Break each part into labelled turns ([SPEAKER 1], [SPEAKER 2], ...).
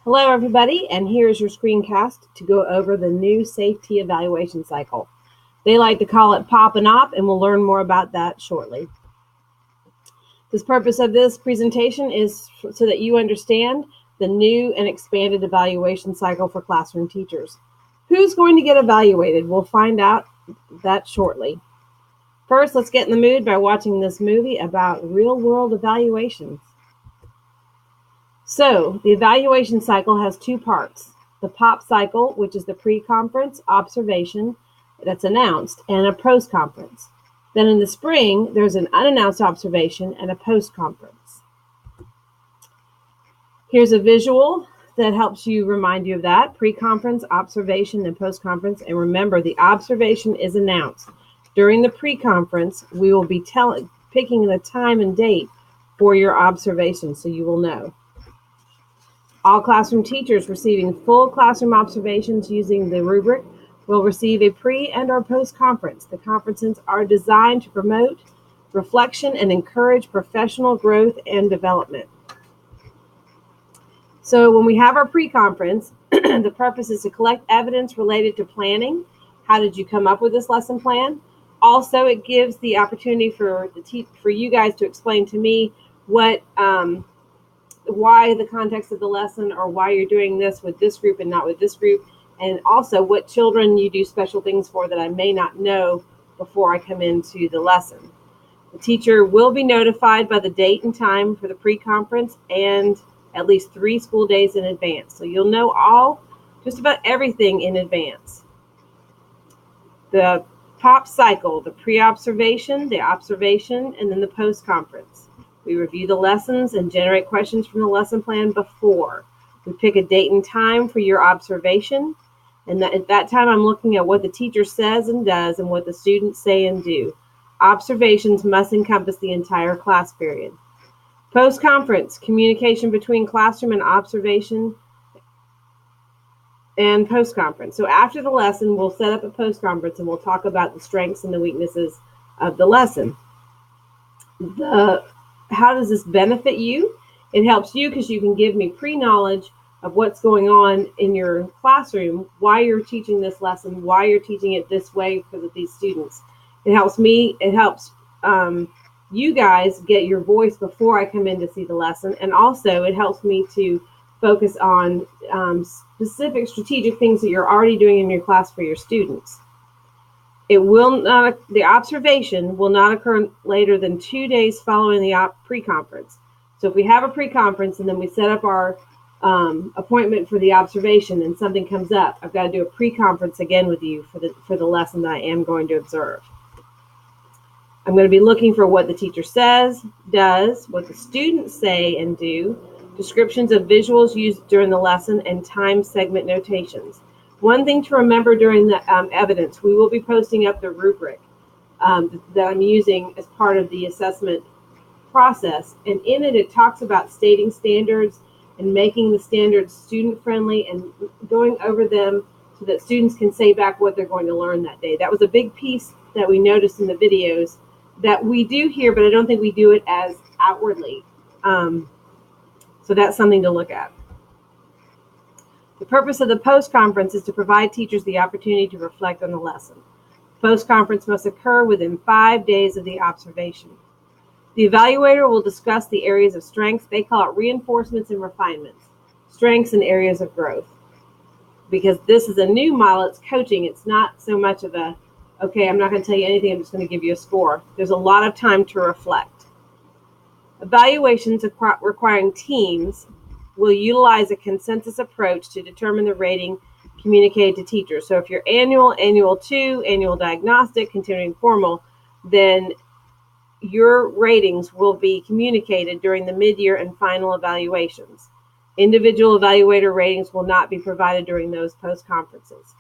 [SPEAKER 1] Hello, everybody, and here's your screencast to go over the new safety evaluation cycle. They like to call it POP and OP, and we'll learn more about that shortly. The purpose of this presentation is so that you understand the new and expanded evaluation cycle for classroom teachers. Who's going to get evaluated? We'll find out that shortly. First, let's get in the mood by watching this movie about real-world evaluations. So, the evaluation cycle has two parts. The POP cycle, which is the pre-conference observation that's announced, and a post-conference. Then in the spring, there's an unannounced observation and a post-conference. Here's a visual that helps you remind you of that. Pre-conference, observation, and post-conference. And remember, the observation is announced. During the pre-conference, we will be picking the time and date for your observation, so you will know. All classroom teachers receiving full classroom observations using the rubric will receive a pre- and or post-conference. The conferences are designed to promote reflection and encourage professional growth and development. So when we have our pre-conference, the purpose is to collect evidence related to planning. How did you come up with this lesson plan? Also, it gives the opportunity for you guys to explain to me what why the context of the lesson, or why you're doing this with this group and not with this group, and also what children you do special things for that I may not know before I come into the lesson. The teacher will be notified by the date and time for the pre-conference and at least 3 school days in advance. So you'll know just about everything in advance. The POP cycle, the pre-observation, the observation, and then the post-conference. We review the lessons and generate questions from the lesson plan before. We pick a date and time for your observation. And at that time, I'm looking at what the teacher says and does and what the students say and do. Observations must encompass the entire class period. Post-conference, communication between classroom and observation and post-conference. So after the lesson, we'll set up a post-conference and we'll talk about the strengths and the weaknesses of the lesson. How does this benefit you? It helps you because you can give me pre-knowledge of what's going on in your classroom, why you're teaching this lesson, why you're teaching it this way for these students. It helps me, it helps you guys get your voice before I come in to see the lesson, and also it helps me to focus on specific strategic things that you're already doing in your class for your students. The observation will not occur later than 2 days following the pre-conference. So if we have a pre-conference and then we set up our appointment for the observation and something comes up, I've got to do a pre-conference again with you for the lesson that I am going to observe. I'm going to be looking for what the teacher says, does, what the students say and do, descriptions of visuals used during the lesson, and time segment notations. One thing to remember during the evidence, we will be posting up the rubric that I'm using as part of the assessment process. And in it, it talks about stating standards and making the standards student-friendly and going over them so that students can say back what they're going to learn that day. That was a big piece that we noticed in the videos that we do here, but I don't think we do it as outwardly. So that's something to look at. The purpose of the post-conference is to provide teachers the opportunity to reflect on the lesson. Post-conference must occur within 5 days of the observation. The evaluator will discuss the areas of strengths. They call it reinforcements and refinements, strengths and areas of growth. Because this is a new model, it's coaching. It's not so much of a, okay, I'm not going to tell you anything, I'm just going to give you a score. There's a lot of time to reflect. Evaluations requiring teams will utilize a consensus approach to determine the rating communicated to teachers. So if you're annual 2, annual diagnostic, continuing formal, then your ratings will be communicated during the mid-year and final evaluations. Individual evaluator ratings will not be provided during those post-conferences.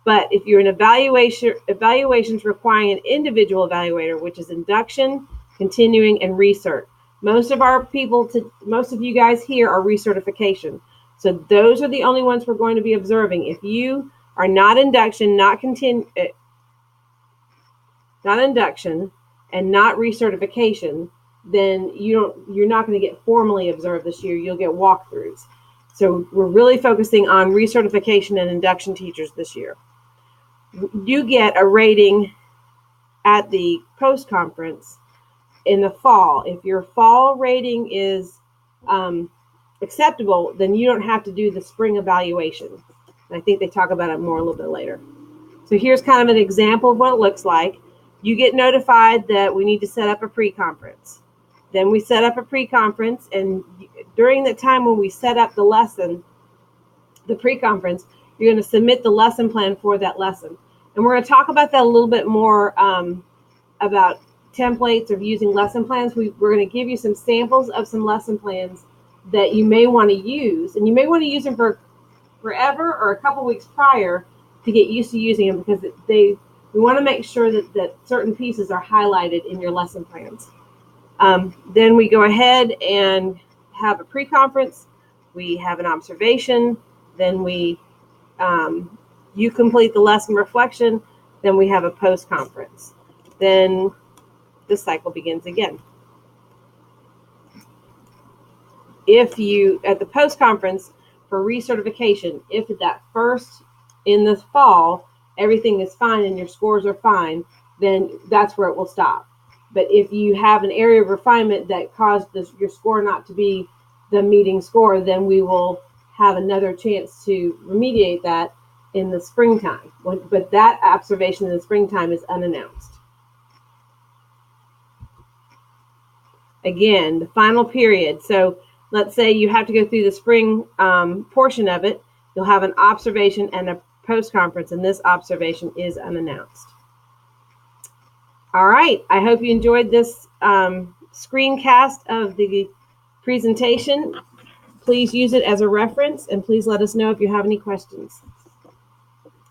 [SPEAKER 1] But if you're in evaluations requiring an individual evaluator, which is induction, continuing, and recert, most of you guys here are recertification. So those are the only ones we're going to be observing. If you are not induction, not induction, and not recertification, then you're not going to get formally observed this year. You'll get walkthroughs. So we're really focusing on recertification and induction teachers this year. You get a rating at the post-conference in the fall. If your fall rating is acceptable, then you don't have to do the spring evaluation. And I think they talk about it more a little bit later. So here's kind of an example of what it looks like. You get notified that we need to set up a pre-conference. Then we set up a pre-conference, and during the time when we set up the lesson, the pre-conference, you're going to submit the lesson plan for that lesson. And we're going to talk about that a little bit more about templates of using lesson plans. We're going to give you some samples of some lesson plans that you may want to use, and you may want to use them for forever or a couple weeks prior to get used to using them, because we want to make sure that certain pieces are highlighted in your lesson plans. Then we go ahead and have a pre-conference. We have an observation. Then you complete the lesson reflection. Then we have a post-conference. Then the cycle begins again. If you, at the post-conference for recertification, if at that first in the fall, everything is fine and your scores are fine, then that's where it will stop. But if you have an area of refinement that caused your score not to be the meeting score, then we will have another chance to remediate that in the springtime. But that observation in the springtime is unannounced. Again, the final period. So let's say you have to go through the spring portion of it. You'll have an observation and a post-conference, and this observation is unannounced. All right, I hope you enjoyed this screencast of the presentation. Please use it as a reference, and please let us know if you have any questions.